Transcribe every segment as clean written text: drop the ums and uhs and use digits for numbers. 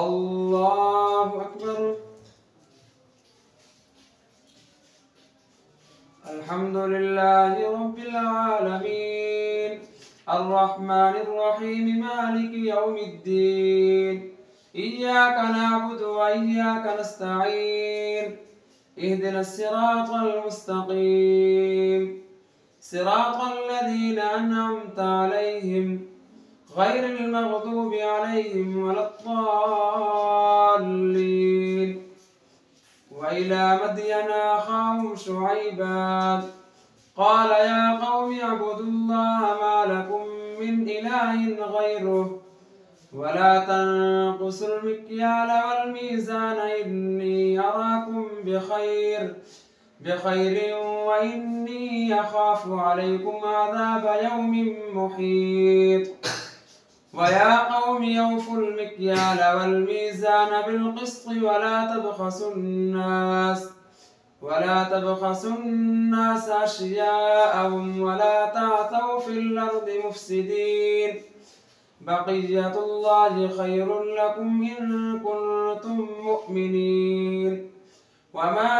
الله أكبر. الحمد لله رب العالمين الرحمن الرحيم مالك يوم الدين إياك نعبد وإياك نستعين اهدنا الصراط المستقيم صراط الذين أنعمت عليهم غير المغضوب عليهم ولا الضالين. وإلى مدين أخاهم شعيبا قال يا قوم اعبدوا الله ما لكم من إله غيره ولا تنقصوا المكيال والميزان إني أراكم بخير وإني أخاف عليكم عذاب يوم محيط. ويا قوم أوفوا المكيال والميزان بالقسط ولا تبخسوا الناس أشياءهم ولا تعثوا في الأرض مفسدين بقية الله خير لكم إن كنتم مؤمنين وما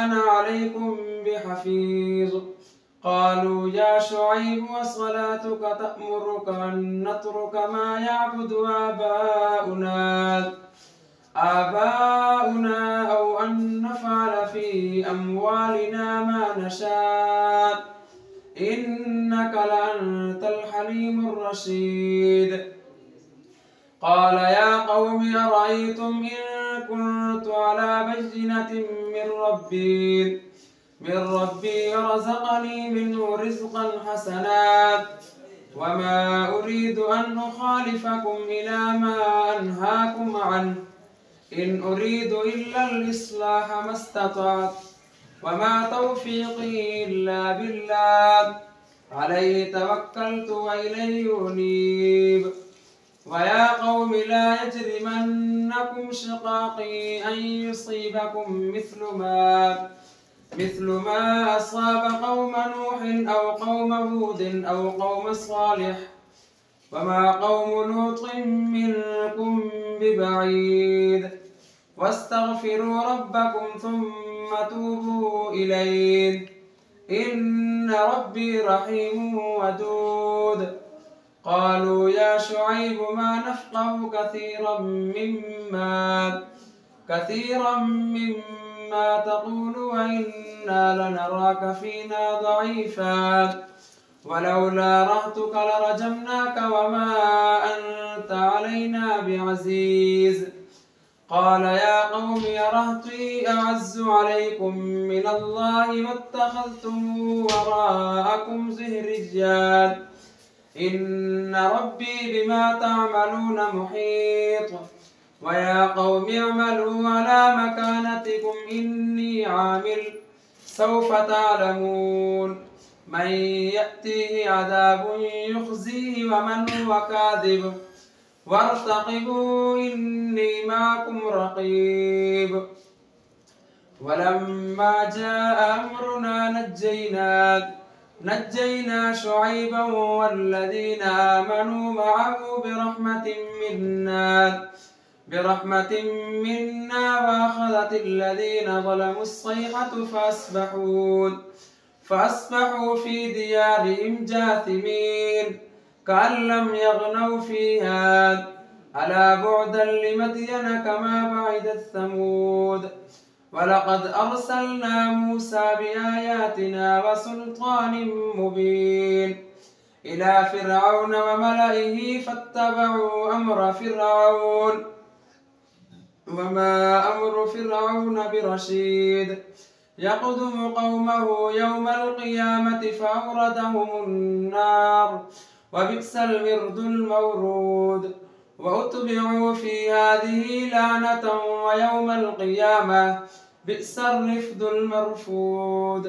أنا عليكم بحفيظ. قالوا يا شعيب وصلاتك تأمرك أن نترك ما يعبد آباؤنا أو أن نفعل في أموالنا ما نشاء إنك لأنت الحليم الرشيد. قال يا قوم أرأيتم إن كنت على بينة من ربي ورزقني منه رزقا حسنا وما أريد أن أخالفكم إلى ما أنهاكم عنه إن أريد إلا الإصلاح ما استطعت وما توفيقي إلا بالله عليه توكلت وإليه أنيب. ويا قوم لا يجرمنكم شقاقي أن يصيبكم مثل ما أصاب قوم نوح أو قوم هود أو قوم صالح وما قوم لوط منكم ببعيد. واستغفروا ربكم ثم توبوا إليه إن ربي رحيم ودود. قالوا يا شعيب ما نفقه كثيرا مما تقول وإنا لنراك فينا ضعيفا ولولا رهتك لرجمناك وما أنت علينا بعزيز. قال يا قوم رهطي أعز عليكم من الله واتخذتموه وراءكم ظهريا إن ربي بما تعملون محيط. ويا قوم اعملوا على مكانتكم إني عامل سوف تعلمون من يأتيه عذاب يخزيه ومن هو كاذب وارتقبوا إني معكم رقيب. ولما جاء أمرنا نجينا شعيبا والذين آمنوا معه برحمة منا وأخذت الذين ظلموا الصيحة فأصبحوا في ديارهم جاثمين كأن لم يغنوا فيها ألا بعدا لمدين كما بعدت ثمود. ولقد أرسلنا موسى بآياتنا وسلطان مبين إلى فرعون وملئه فاتبعوا أمر فرعون وما أمر فرعون برشيد يقدم قومه يوم القيامة فأوردهم النار وبئس الورد المورود. وأتبعوا في هذه لعنة ويوم القيامة بئس الرفد المرفود.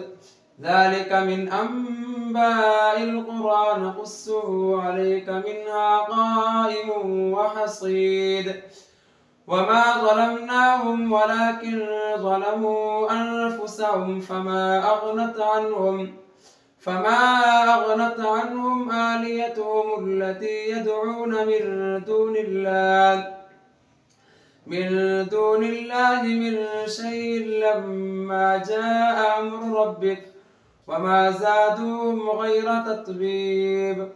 ذلك من أنباء القرى نقصه عليك منها قائم وحصيد. وما ظلمناهم ولكن ظلموا أنفسهم فما أغنت عنهم آليتهم التي يدعون من دون الله من دون الله من شيء لما جاء أمر ربك وما زادوهم غير تتبيب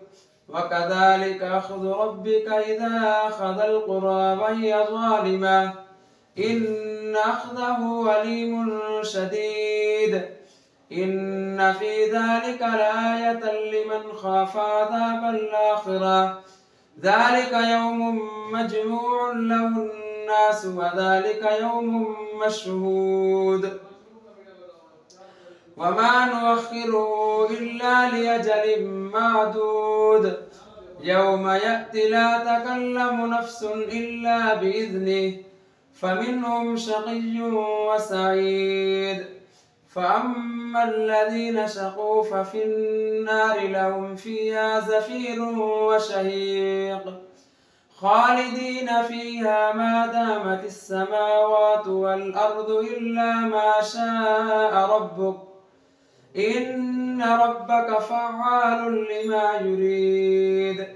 وكذلك أخذ ربك إذا أخذ القرى وهي ظالمة إن أخذه أليم شديد إن في ذلك لآية لمن خاف عذاب الآخرة ذلك يوم مجموع له الناس وذلك يوم مشهود وما نؤخره إلا لأجل معدود يوم يأتي لا تكلم نفس إلا بإذنه فمنهم شقي وسعيد فأما الذين شقوا ففي النار لهم فيها زفير وشهيق خالدين فيها ما دامت السماوات والأرض إلا ما شاء ربك إن ربك فعال لما يريد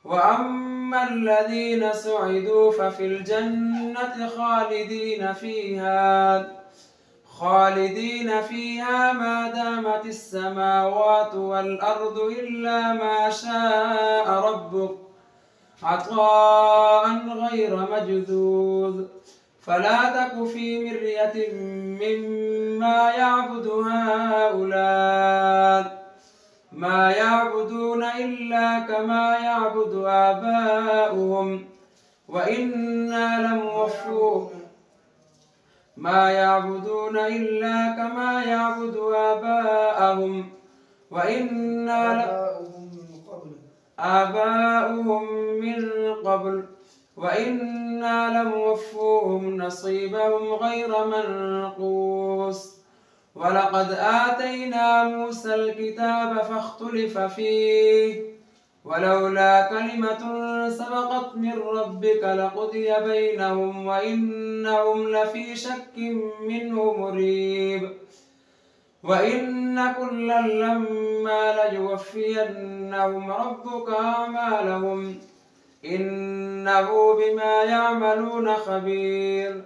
وأما الذين سعدوا ففي الجنة خالدين فيها ما دامت السماوات والأرض إلا ما شاء ربك عطاء غير مجذوذ فلا تك في مرية مما يعبد هؤلاء ما يعبدون إلا كما يعبد آباؤهم وإنا لموفوهم ما يعبدون إلا كما يعبد آباءهم آباؤهم من قبل وإنا لموفوهم نصيبهم غير منقوص ولقد آتينا موسى الكتاب فاختلف فيه ولولا كلمة سبقت من ربك لقضي بينهم وإنهم لفي شك منه مريب وإن كلا لما ليوفينهم ربك أعمالهم إنه بما يعملون خبير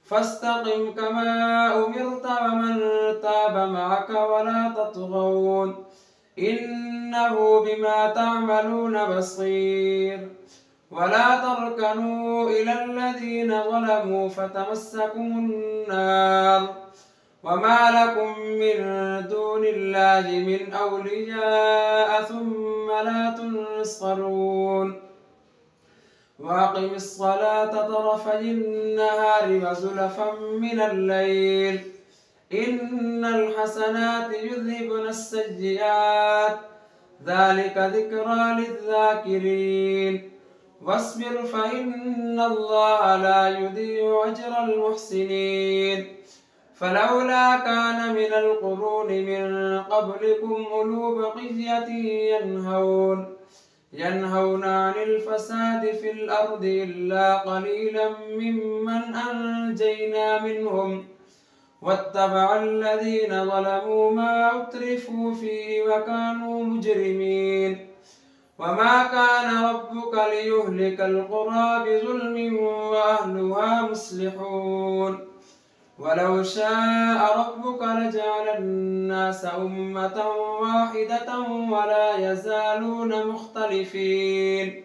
فاستقم كما أمرت ومن تاب معك ولا تطغون إنه بما تعملون بصير ولا تركنوا إلى الذين ظلموا فتمسكم النار وما لكم من دون الله من أولياء ثم لا تنصرون وأقم الصلاة طرفي النهار وزلفا من الليل إن الحسنات يذهبن السيئات ذلك ذكرى للذاكرين واصبر فإن الله لا يضيع أجر المحسنين فلولا كان من القرون من قبلكم أولو بقية ينهون عن الفساد في الأرض إلا قليلا ممن أنجينا منهم واتبع الذين ظلموا ما أترفوا فيه وكانوا مجرمين وما كان ربك ليهلك القرى بظلم وأهلها مصلحون ولو شاء ربك لجعل الناس أمة واحدة ولا يزالون مختلفين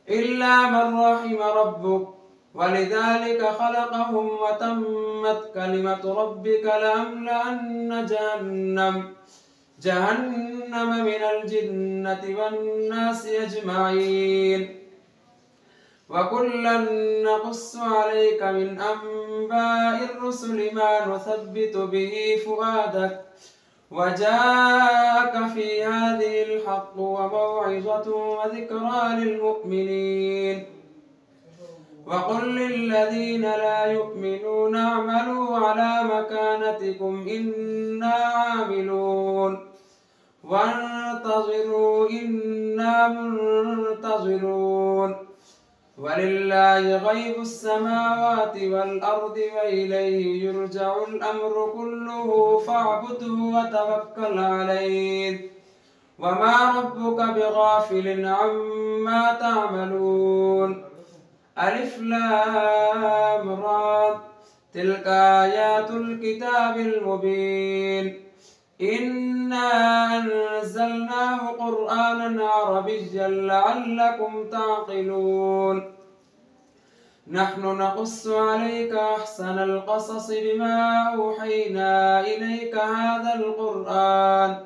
إلا من رحم ربك ولذلك خلقهم وتمت كلمة ربك لأملأن جهنم من الجنة والناس أجمعين وكلا نقص عليك من أنباء الرسل ما نثبت به فؤادك وجاءك في هذه الحق وموعظة وذكرى للمؤمنين وقل للذين لا يؤمنون اعملوا على مكانتكم إنا عاملون وانتظروا إنا منتظرون ولله غيب السماوات والأرض وإليه يرجع الأمر كله فاعبده وتوكل عليه وما ربك بغافل عما تعملون ألف لام را تلك آيات الكتاب المبين إنا أنزلناه قرآنا عربيا لعلكم تعقلون نحن نقص عليك أحسن القصص بما أوحينا إليك هذا القرآن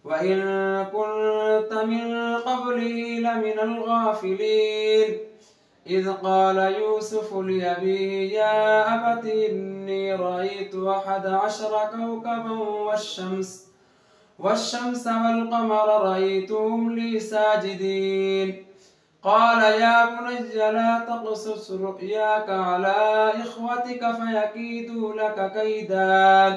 وإن كنت من قبله لمن الغافلين إذ قال يوسف لأبيه يا أبت إني رأيت 11 كوكبا والشمس والقمر رأيتهم لي ساجدين قال يا بني لا تقصص رؤياك على إخوتك فيكيدوا لك كيدا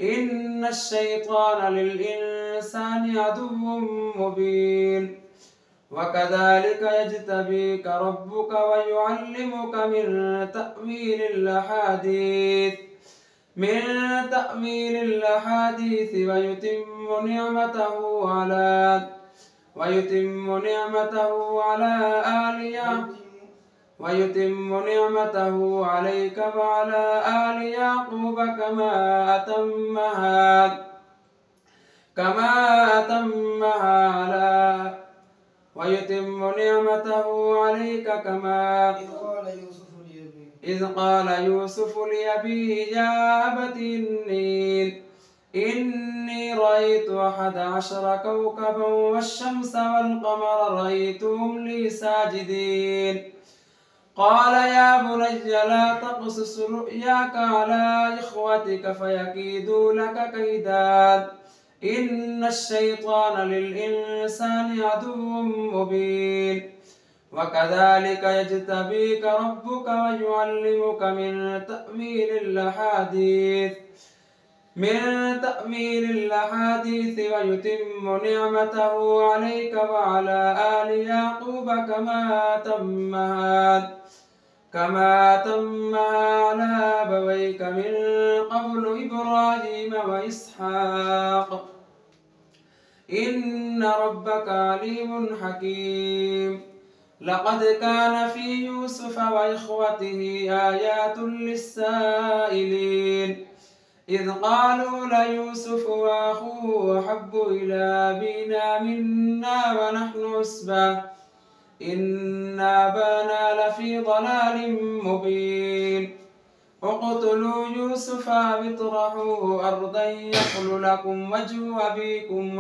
إن الشيطان للإنسان عدو مبين وكذلك يجتبيك ربك ويعلمك من تأويل الأحاديث ويتم نعمته عليك وعلى آل يعقوب إذ قال يوسف لأبيه يا أبت إني رأيت 11 كوكبا والشمس والقمر رأيتهم لي ساجدين قال يا بني لا تقصص رؤياك على إخوتك فيكيدوا لك كيدا إن الشيطان للإنسان عدو مبين وكذلك يجتبيك ربك ويعلمك من تأويل الأحاديث ويتم نعمته عليك وعلى آل يعقوب كما تمها على أبويك من قبل إبراهيم وإسحاق إن ربك عليم حكيم لقد كان في يوسف وإخوته آيات للسائلين إذ قالوا ليوسف وأخوه أحب إلى أبينا منا ونحن عصبة إن أبانا لفي ضلال مبين اقتلوا يوسف أو اطرحوه أرضا يخل لكم وجه أبيكم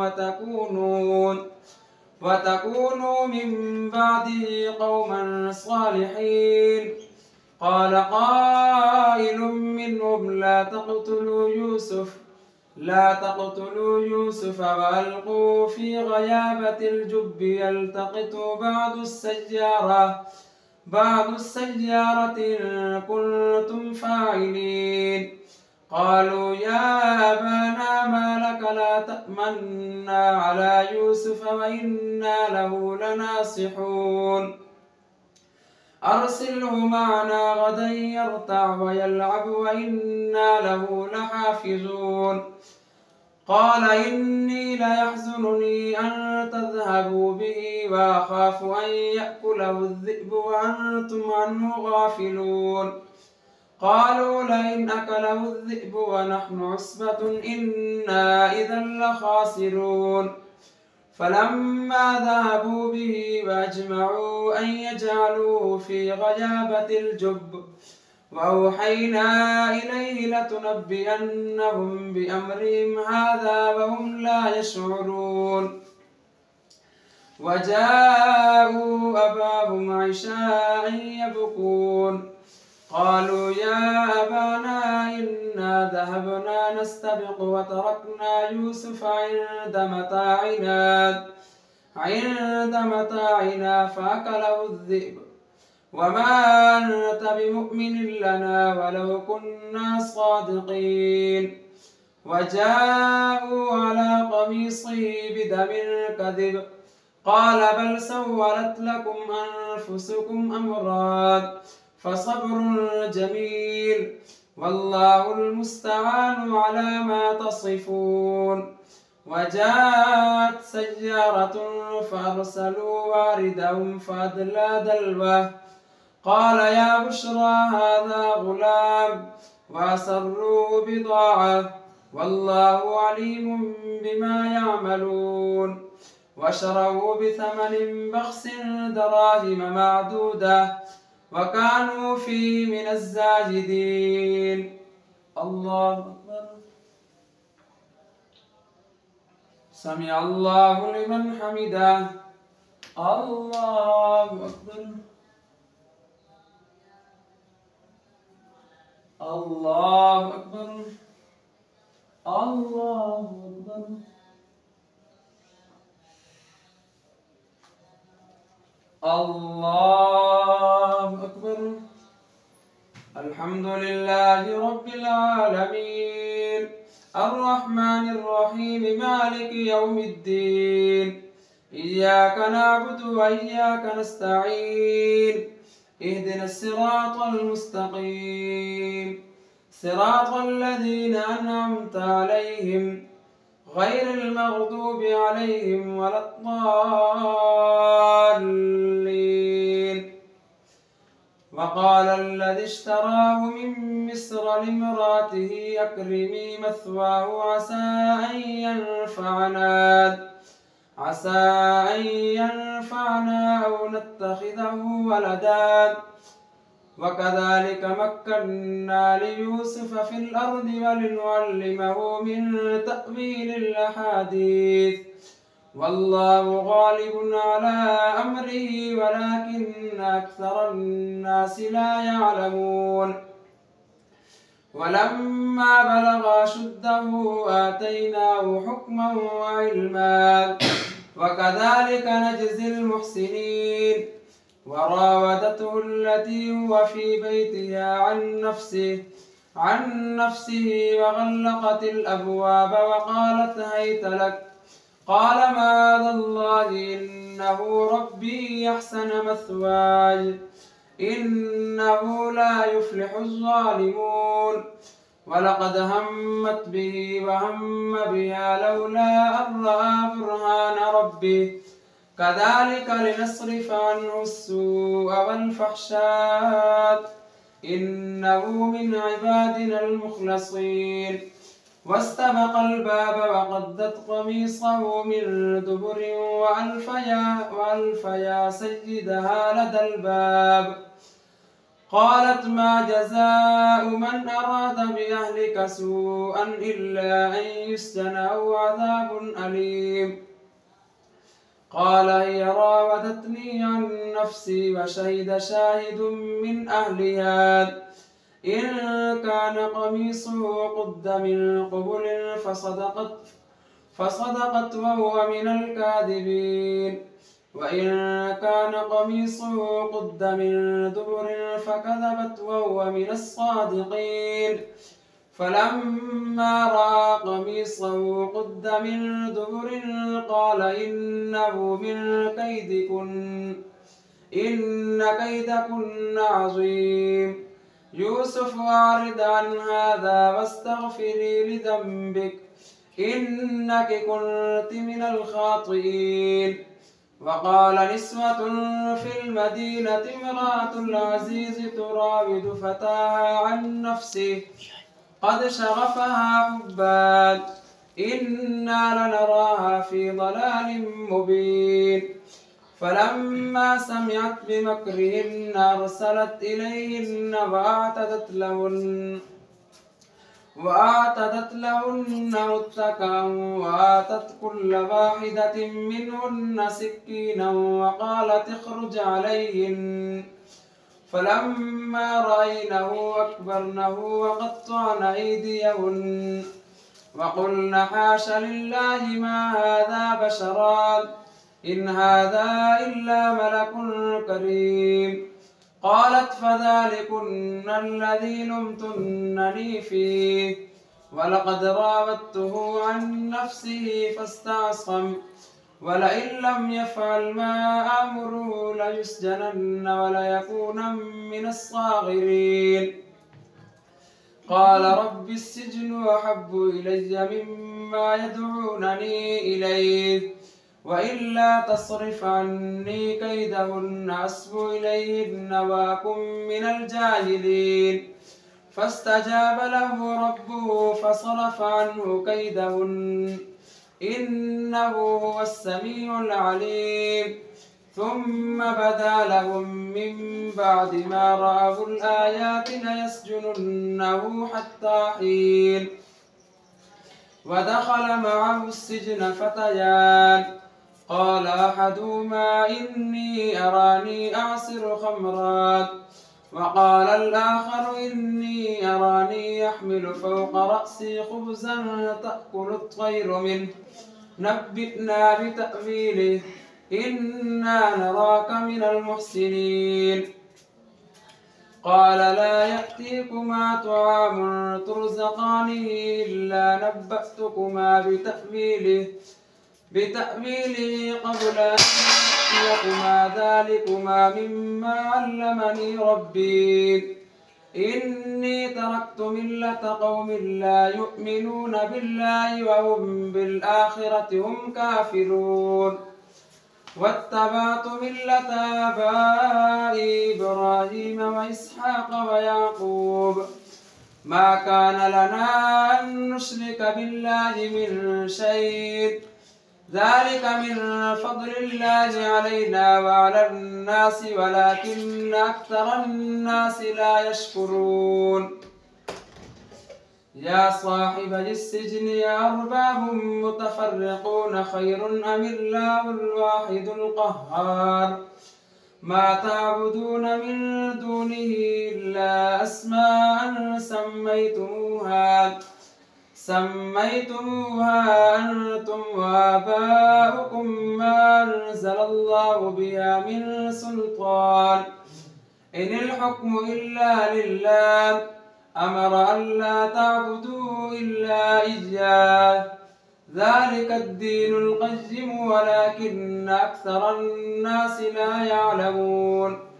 وتكونوا من بعده قوما صالحين قال قائل منهم لا تقتلوا يوسف وألقوه في غيابة الجب يلتقطوا بعض السيارة إن كنتم فاعلين قالوا يا أبانا ما لك لا تأمنا على يوسف وإنا له لناصحون أرسله معنا غدا يرتع ويلعب وإنا له لحافظون قال إني ليحزنني أن تذهبوا به وأخاف أن يأكله الذئب وأنتم عنه غافلون قالوا لئن أكله الذئب ونحن عصبة إنا إذا لخاسرون فلما ذهبوا به وأجمعوا أن يجعلوه في غيابة الجب وأوحينا إليه لتنبئنهم بأمرهم هذا وهم لا يشعرون وجاءوا أباهم عشاء يبكون قالوا يا أبانا إنا ذهبنا نستبق وتركنا يوسف عند متاعنا فأكله الذئب وما أنت بمؤمن لنا ولو كنا صادقين وجاءوا على قميصه بدم كذب قال بل سولت لكم أنفسكم أمرا فصبر جميل والله المستعان على ما تصفون وجاءت سيارة فأرسلوا واردهم فأدلى دلوه قال يا بشرى هذا غلام وأسروه بضاعة والله عليم بما يعملون وشروه بثمن بخس دراهم معدودة وكانوا فيه من الزاهدين. الله أكبر. سمع الله لمن حمده. الله أكبر. الله أكبر. الله أكبر. الله أكبر. الحمد لله رب العالمين الرحمن الرحيم مالك يوم الدين إياك نعبد وإياك نستعين اهدنا الصراط المستقيم صراط الذين أنعمت عليهم غير المغضوب عليهم ولا الضالين. وقال الذي اشتراه من مصر لامرأته أكرمي مثواه عسى أن ينفعنا أو نتخذه ولدا وكذلك مكنا ليوسف في الأرض ولنعلمه من تأويل الأحاديث والله غالب على أمره ولكن أكثر الناس لا يعلمون. ولما بلغ أشده آتيناه حكما وعلما وكذلك نجزي المحسنين. وراودته التي هو في بيتها عن نفسه وغلقت الأبواب وقالت هيت لك قال معاذ الله إنه ربي أحسن مثواي إنه لا يفلح الظالمون. ولقد همت به وهم بها لولا أن رأى برهان ربه كذلك لنصرف عنه السوء والفحشاء إنه من عبادنا المخلصين. واستبق الباب وقدت قميصه من دبر وألف يا سيدها لدى الباب. قالت ما جزاء من أراد بأهلك سوءا إلا أن يسجن أو عذاب أليم. قال هي راودتني عن نفسي وشهد شاهد من أهلها إن كان قميصه قد من قبل فصدقت وهو من الكاذبين وإن كان قميصه قد من دبر فكذبت وهو من الصادقين. فلما رأى قميصه قد من دبر قال إنه من كيدكن إن كيدكن عظيم. يوسف أعرض عن هذا واستغفري لذنبك إنك كنت من الخاطئين. وقال نسوة في المدينة امرأة العزيز تراود فتاها عن نفسه قد شغفها حبا إنا لنراها في ضلال مبين. فلما سمعت بمكرهن أرسلت إليهن وأعتدت لهن متكئا وآتت كل واحدة منهن سكينا وقالت اخرج عليهن. فلما رأينه أكبرنه وقطعن أيديهن وقلن حاش لله ما هذا بشرا إن هذا إلا ملك كريم. قالت فذلكن الذي لمتنني فيه ولقد راودته عن نفسه فاستعصم ولئن لم يفعل ما آمره ليسجنن وليكونن من الصاغرين. قال رب السجن أحب إلي مما يدعونني إليه وإلا تصرف عني كيدهن أصب إليهن وأكن من الجاهلين فاستجاب له ربه فصرف عنه كيدهن إنه هو السميع العليم ثم بدا لهم من بعد ما رأوا الآيات ليسجننه حتى حين ودخل معه السجن فتيان قال أحدهما إني أراني أعصر خمرا وقال الآخر إني أراني يحمل فوق رأسي خبزا تأكل الطير منه نبئنا بتأويله إنا نراك من المحسنين قال لا يأتيكما طعام ترزقانه إلا نبأتكما بتأويله قبل أن يأتيكما ذلكما مما علمني ربي إني تركت ملة قوم لا يؤمنون بالله وهم بالآخرة هم كافرون واتبعت ملة آبائي إبراهيم وإسحاق ويعقوب ما كان لنا أن نشرك بالله من شيء ذلك من فضل الله علينا وعلى الناس ولكن أكثر الناس لا يشكرون يا صاحبي السجن أأرباب متفرقون خير أم الله الواحد القهار ما تعبدون من دونه إلا أسماء سميتموها أنتم وآباؤكم ما أنزل الله بها من سلطان إن الحكم إلا لله أمر ألا تعبدوا إلا إياه ذلك الدين القيم ولكن أكثر الناس لا يعلمون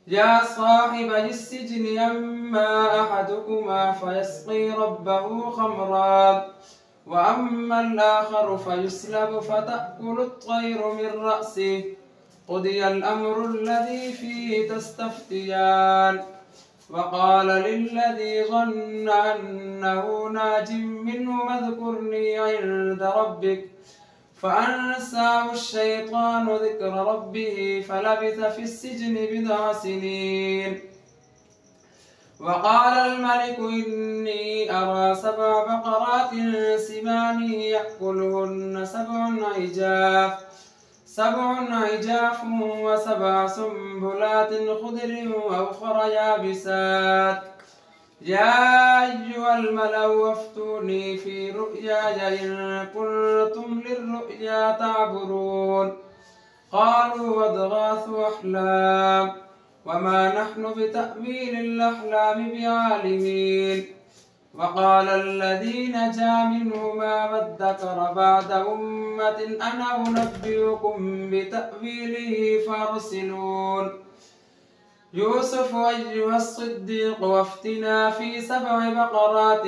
يا صاحبي السجن أما أحدكما فيسقي ربه خمرا وأما الآخر فيسلب فتأكل الطير من رأسه قضي الأمر الذي فيه تستفتيان وقال للذي ظن أنه ناج منه اذكرني عند ربك فأنساه الشيطان ذكر ربه فلبث في السجن بضع سنين وقال الملك إني أرى 7 بقرات سمان يأكلهن 7 عجاف و7 سنبلات خضر وأخر يابسات يا أيها الملأ افتوني في رؤياي إن كنتم للرؤيا تعبرون قالوا واضغاث أحلام وما نحن بتأويل الأحلام بعالمين وقال الذي نجا منهما وادكر بعد أمة أنا أنبئكم بتأويله فارسلون يوسف أيها الصديق وافتنا في 7 بقرات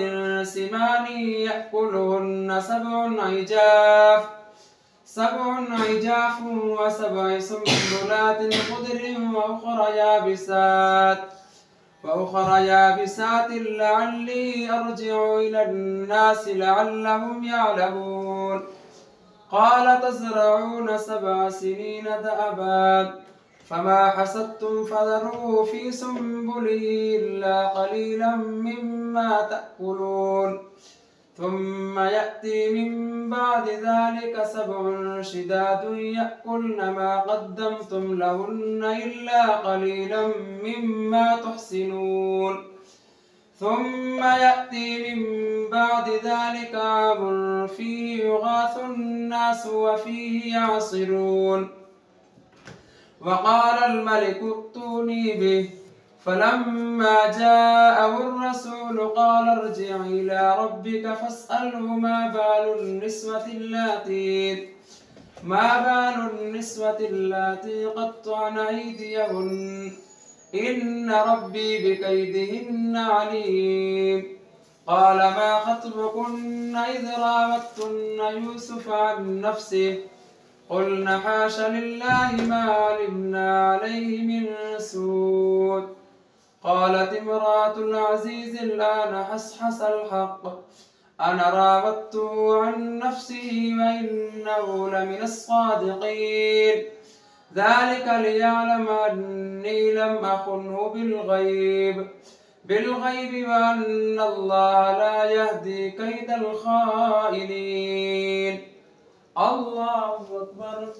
سمان يأكلهن 7 عجاف و7 سنبلات خضر وأخر يابسات لعلي أرجع إلى الناس لعلهم يعلمون قال تزرعون 7 سنين دأبا فما حصدتم فذروه في سنبله إلا قليلا مما تأكلون ثم يأتي من بعد ذلك 7 شداد يأكلن ما قدمتم لهن إلا قليلا مما تحسنون ثم يأتي من بعد ذلك عام فيه يغاث الناس وفيه يعصرون وقال الملك ائتوني به فلما جاءه الرسول قال ارجع إلى ربك فاسأله ما بال النسوة اللاتي قطعن أيديهن إن ربي بكيدهن عليم قال ما خطبكن إذ راوتن يوسف عن نفسه قلنا حاش لله ما علمنا عليه من سوء. قالت امرأة العزيز الآن حصحص الحق أنا راودته عن نفسه وإنه لمن الصادقين ذلك ليعلم أني لم أخنه بالغيب وأن الله لا يهدي كيد الخائنين. الله أكبر.